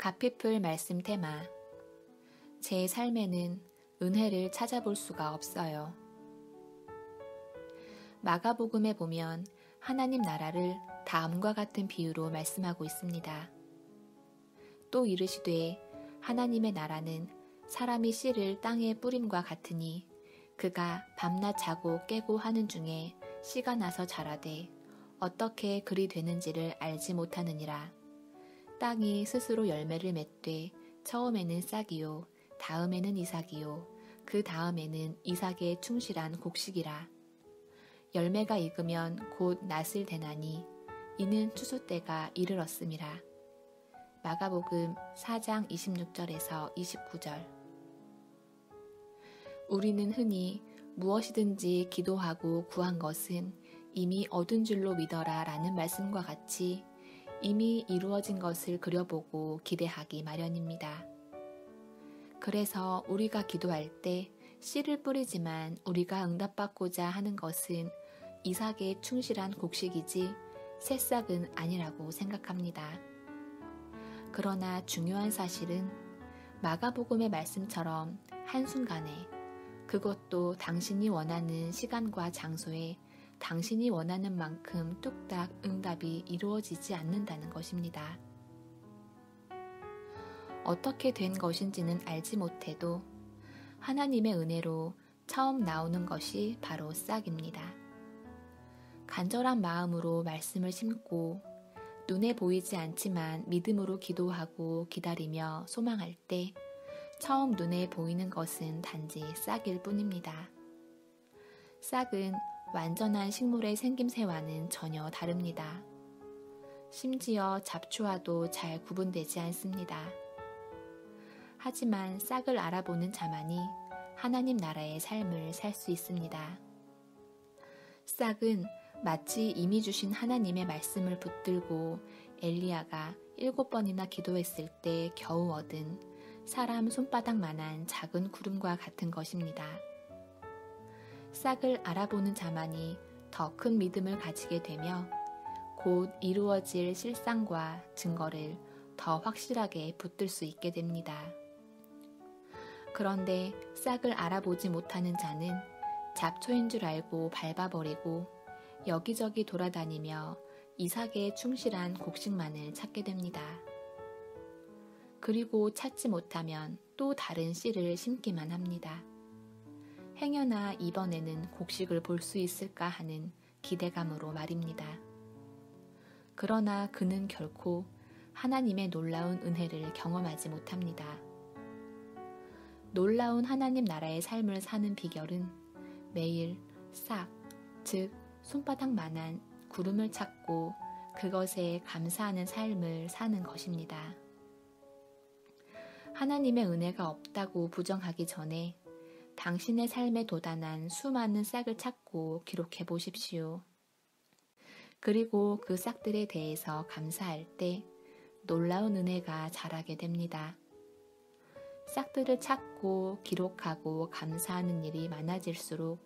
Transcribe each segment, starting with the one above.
가피풀 말씀 테마. 제 삶에는 은혜를 찾아볼 수가 없어요. 마가복음에 보면 하나님 나라를 다음과 같은 비유로 말씀하고 있습니다. 또 이르시되 하나님의 나라는 사람이 씨를 땅에 뿌림과 같으니 그가 밤낮 자고 깨고 하는 중에 씨가 나서 자라되 어떻게 그리 되는지를 알지 못하느니라. 땅이 스스로 열매를 맺되 처음에는 싹이요 다음에는 이삭이요 그 다음에는 이삭에 충실한 곡식이라. 열매가 익으면 곧 낫을 대나니 이는 추수 때가 이르렀음이라. 마가복음 4장 26절에서 29절. 우리는 흔히 무엇이든지 기도하고 구한 것은 이미 얻은 줄로 믿어라 라는 말씀과 같이 이미 이루어진 것을 그려보고 기대하기 마련입니다. 그래서 우리가 기도할 때 씨를 뿌리지만 우리가 응답받고자 하는 것은 이삭에 충실한 곡식이지 새싹은 아니라고 생각합니다. 그러나 중요한 사실은 마가복음의 말씀처럼 한순간에 그것도 당신이 원하는 시간과 장소에 당신이 원하는 만큼 뚝딱 응답이 이루어지지 않는다는 것입니다. 어떻게 된 것인지는 알지 못해도 하나님의 은혜로 처음 나오는 것이 바로 싹입니다. 간절한 마음으로 말씀을 심고 눈에 보이지 않지만 믿음으로 기도하고 기다리며 소망할 때 처음 눈에 보이는 것은 단지 싹일 뿐입니다. 싹은 완전한 식물의 생김새와는 전혀 다릅니다. 심지어 잡초와도 잘 구분되지 않습니다. 하지만 싹을 알아보는 자만이 하나님 나라의 삶을 살 수 있습니다. 싹은 마치 이미 주신 하나님의 말씀을 붙들고 엘리야가 7번이나 기도했을 때 겨우 얻은 사람 손바닥만한 작은 구름과 같은 것입니다. 싹을 알아보는 자만이 더 큰 믿음을 가지게 되며 곧 이루어질 실상과 증거를 더 확실하게 붙들 수 있게 됩니다. 그런데 싹을 알아보지 못하는 자는 잡초인 줄 알고 밟아버리고 여기저기 돌아다니며 이삭에 충실한 곡식만을 찾게 됩니다. 그리고 찾지 못하면 또 다른 씨를 심기만 합니다. 행여나 이번에는 곡식을 볼 수 있을까 하는 기대감으로 말입니다. 그러나 그는 결코 하나님의 놀라운 은혜를 경험하지 못합니다. 놀라운 하나님 나라의 삶을 사는 비결은 매일 싹, 즉 손바닥만한 구름을 찾고 그것에 감사하는 삶을 사는 것입니다. 하나님의 은혜가 없다고 부정하기 전에 당신의 삶에 도단한 수많은 싹을 찾고 기록해 보십시오. 그리고 그 싹들에 대해서 감사할 때 놀라운 은혜가 자라게 됩니다. 싹들을 찾고 기록하고 감사하는 일이 많아질수록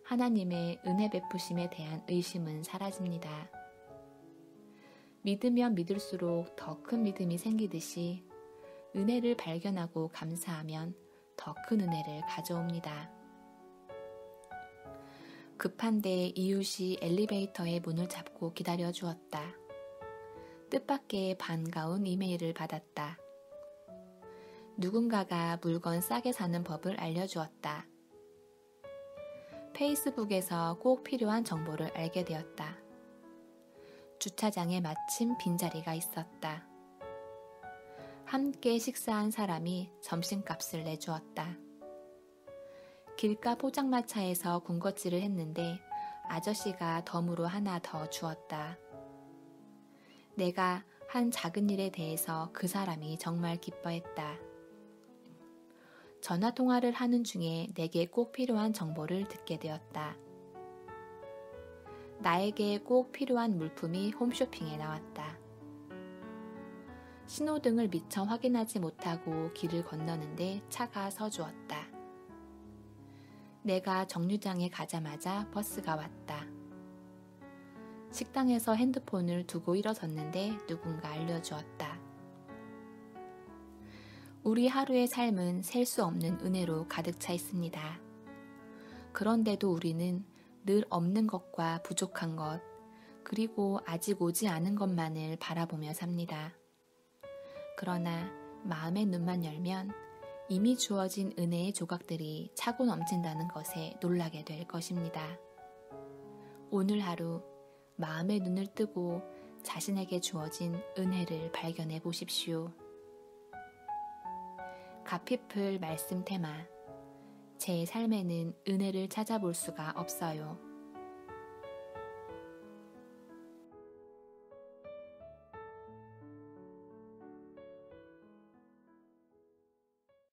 하나님의 은혜 베푸심에 대한 의심은 사라집니다. 믿으면 믿을수록 더 큰 믿음이 생기듯이 은혜를 발견하고 감사하면 더 큰 은혜를 가져옵니다. 급한데 이웃이 엘리베이터의 문을 잡고 기다려 주었다. 뜻밖의 반가운 이메일을 받았다. 누군가가 물건 싸게 사는 법을 알려주었다. 페이스북에서 꼭 필요한 정보를 알게 되었다. 주차장에 마침 빈자리가 있었다. 함께 식사한 사람이 점심값을 내주었다. 길가 포장마차에서 군것질을 했는데 아저씨가 덤으로 하나 더 주었다. 내가 한 작은 일에 대해서 그 사람이 정말 기뻐했다. 전화통화를 하는 중에 내게 꼭 필요한 정보를 듣게 되었다. 나에게 꼭 필요한 물품이 홈쇼핑에 나왔다. 신호등을 미처 확인하지 못하고 길을 건너는데 차가 서주었다. 내가 정류장에 가자마자 버스가 왔다. 식당에서 핸드폰을 두고 일어섰는데 누군가 알려주었다. 우리 하루의 삶은 셀 수 없는 은혜로 가득 차 있습니다. 그런데도 우리는 늘 없는 것과 부족한 것, 그리고 아직 오지 않은 것만을 바라보며 삽니다. 그러나 마음의 눈만 열면 이미 주어진 은혜의 조각들이 차고 넘친다는 것에 놀라게 될 것입니다. 오늘 하루 마음의 눈을 뜨고 자신에게 주어진 은혜를 발견해 보십시오. 가피플 말씀 테마. 제 삶에는 은혜를 찾아볼 수가 없어요.